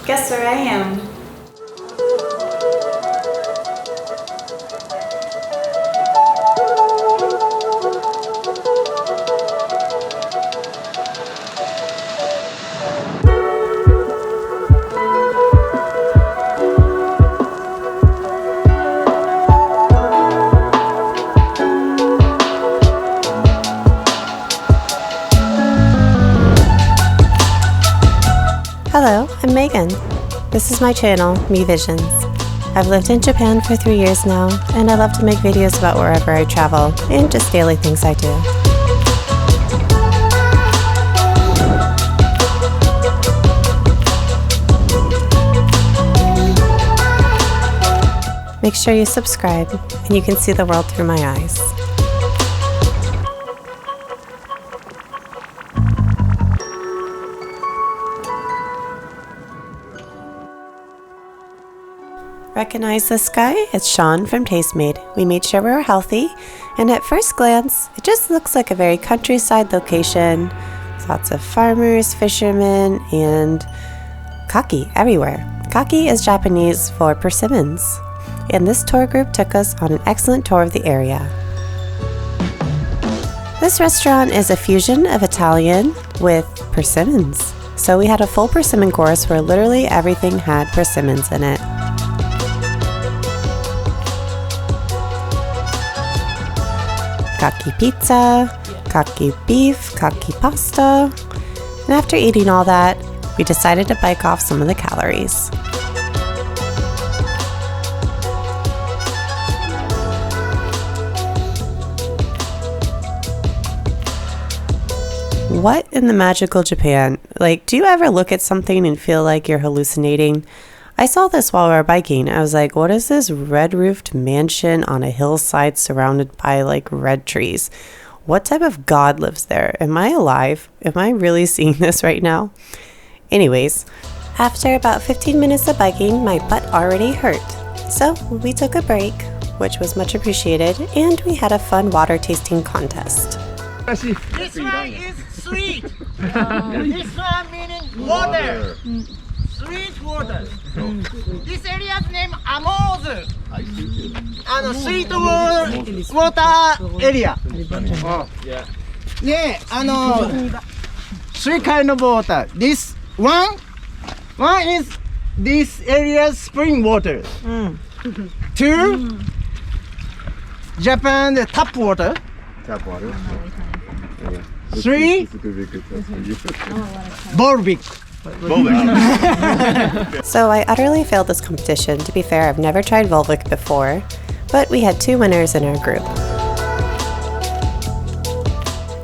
Guess where I am? Hello, I'm Megan. This is my channel, Me Visions. I've lived in Japan for 3 years now, and I love to make videos about wherever I travel and just daily things I do. Make sure you subscribe, and you can see the world through my eyes. Recognize this guy? It's Sean from Tastemade. We made sure we were healthy, and at first glance, it just looks like a very countryside location. Lots of farmers, fishermen, and kaki everywhere. Kaki is Japanese for persimmons, and this tour group took us on an excellent tour of the area. This restaurant is a fusion of Italian with persimmons. So we had a full persimmon course where literally everything had persimmons in it. Kaki pizza, kaki beef, kaki pasta, and after eating all that, we decided to bike off some of the calories. What in the magical Japan? Like, do you ever look at something and feel like you're hallucinating? I saw this while we were biking. I was like, what is this red-roofed mansion on a hillside surrounded by like red trees? What type of god lives there? Am I alive? Am I really seeing this right now? Anyways, after about 15 minutes of biking, my butt already hurt. So we took a break, which was much appreciated, and we had a fun water tasting contest. This one is sweet. This one meaning water. Sweet water. This area's name Amozu. Sweet water area. Yeah, three kind of water. This one is this area's spring water. Two, Japan the tap water. Three, Volvic. So I utterly failed this competition. To be fair, I've never tried Volvic before, but we had 2 winners in our group.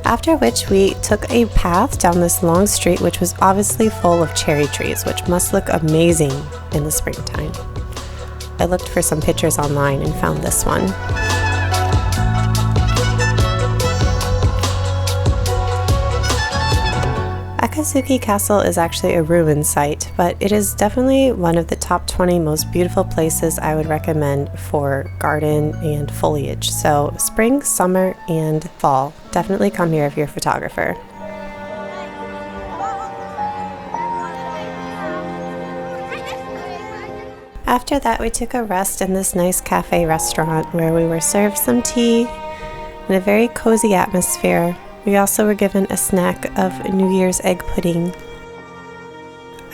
After which we took a path down this long street which was obviously full of cherry trees, which must look amazing in the springtime. I looked for some pictures online and found this one. Akizuki Castle is actually a ruin site, but it is definitely one of the top 20 most beautiful places I would recommend for garden and foliage. So spring, summer, and fall, definitely come here if you're a photographer. After that, we took a rest in this nice cafe restaurant where we were served some tea in a very cozy atmosphere. We also were given a snack of New Year's egg pudding.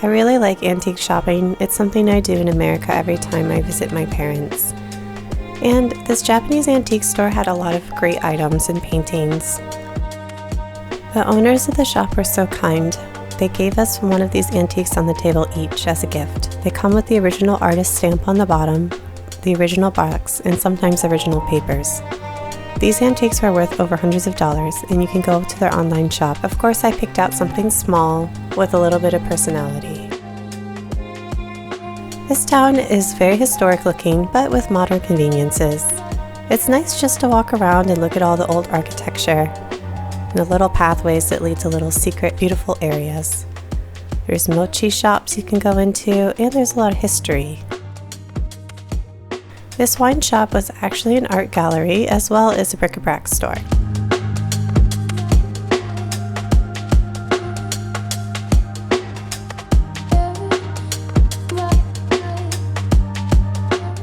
I really like antique shopping. It's something I do in America every time I visit my parents. And this Japanese antique store had a lot of great items and paintings. The owners of the shop were so kind. They gave us one of these antiques on the table each as a gift. They come with the original artist stamp on the bottom, the original box, and sometimes original papers. These antiques were worth over hundreds of dollars, and you can go to their online shop. Of course, I picked out something small with a little bit of personality. This town is very historic looking, but with modern conveniences. It's nice just to walk around and look at all the old architecture and the little pathways that lead to little secret, beautiful areas. There's mochi shops you can go into, and there's a lot of history. This wine shop was actually an art gallery as well as a bric-a-brac store.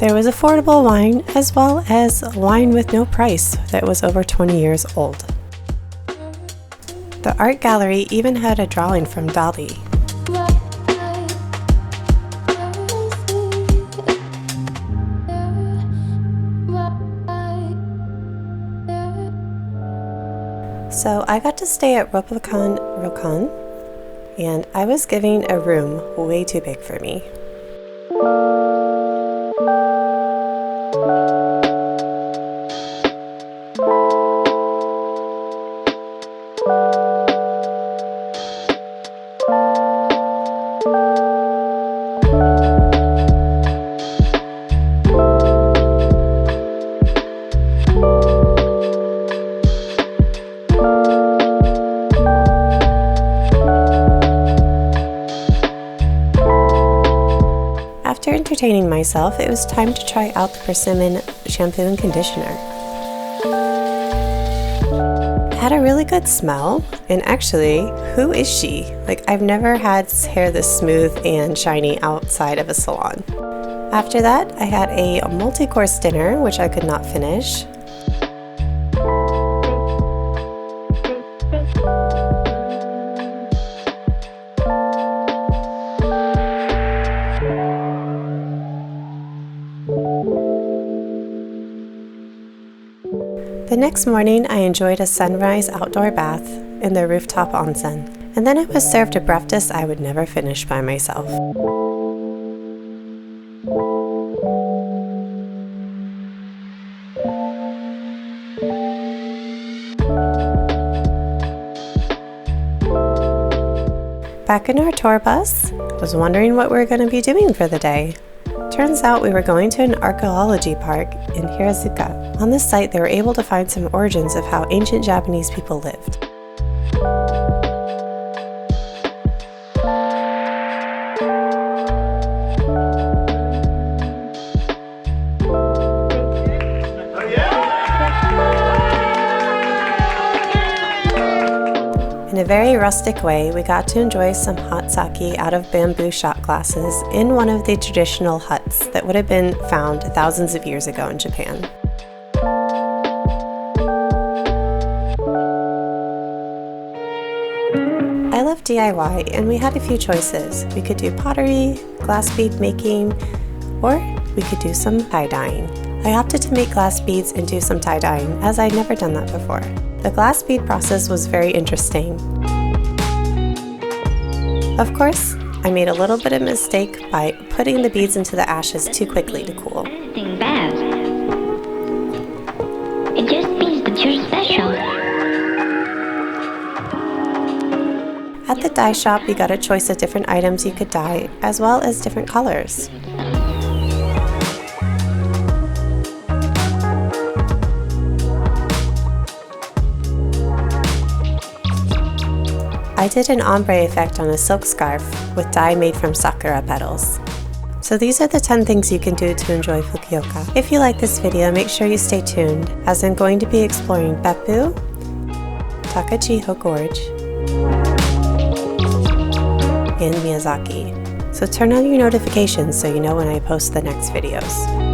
There was affordable wine as well as wine with no price that was over 20 years old. The art gallery even had a drawing from Dali. So I got to stay at Ropokan Rokkan, and I was given a room way too big for me. After entertaining myself, it was time to try out the persimmon shampoo and conditioner. It had a really good smell, and actually, who is she? Like, I've never had hair this smooth and shiny outside of a salon. After that, I had a multi-course dinner, which I could not finish. The next morning, I enjoyed a sunrise outdoor bath in the rooftop onsen, and then I was served a breakfast I would never finish by myself. Back in our tour bus, I was wondering what we were going to be doing for the day. Turns out we were going to an archaeology park in Hirazuka. On this site, they were able to find some origins of how ancient Japanese people lived. In a very rustic way, we got to enjoy some hot sake out of bamboo shot glasses in one of the traditional huts that would have been found thousands of years ago in Japan. I love DIY, and we had a few choices. We could do pottery, glass bead making, or we could do some tie-dyeing. I opted to make glass beads and do some tie-dyeing, as I'd never done that before. The glass bead process was very interesting. Of course, I made a little bit of a mistake by putting the beads into the ashes too quickly to cool. Anything bad. It just means that you're special. At the dye shop, you got a choice of different items you could dye, as well as different colors. I did an ombre effect on a silk scarf with dye made from sakura petals. So these are the 10 things you can do to enjoy Fukuoka. If you like this video, make sure you stay tuned, as I'm going to be exploring Beppu, Takachiho Gorge, and Miyazaki. So turn on your notifications so you know when I post the next videos.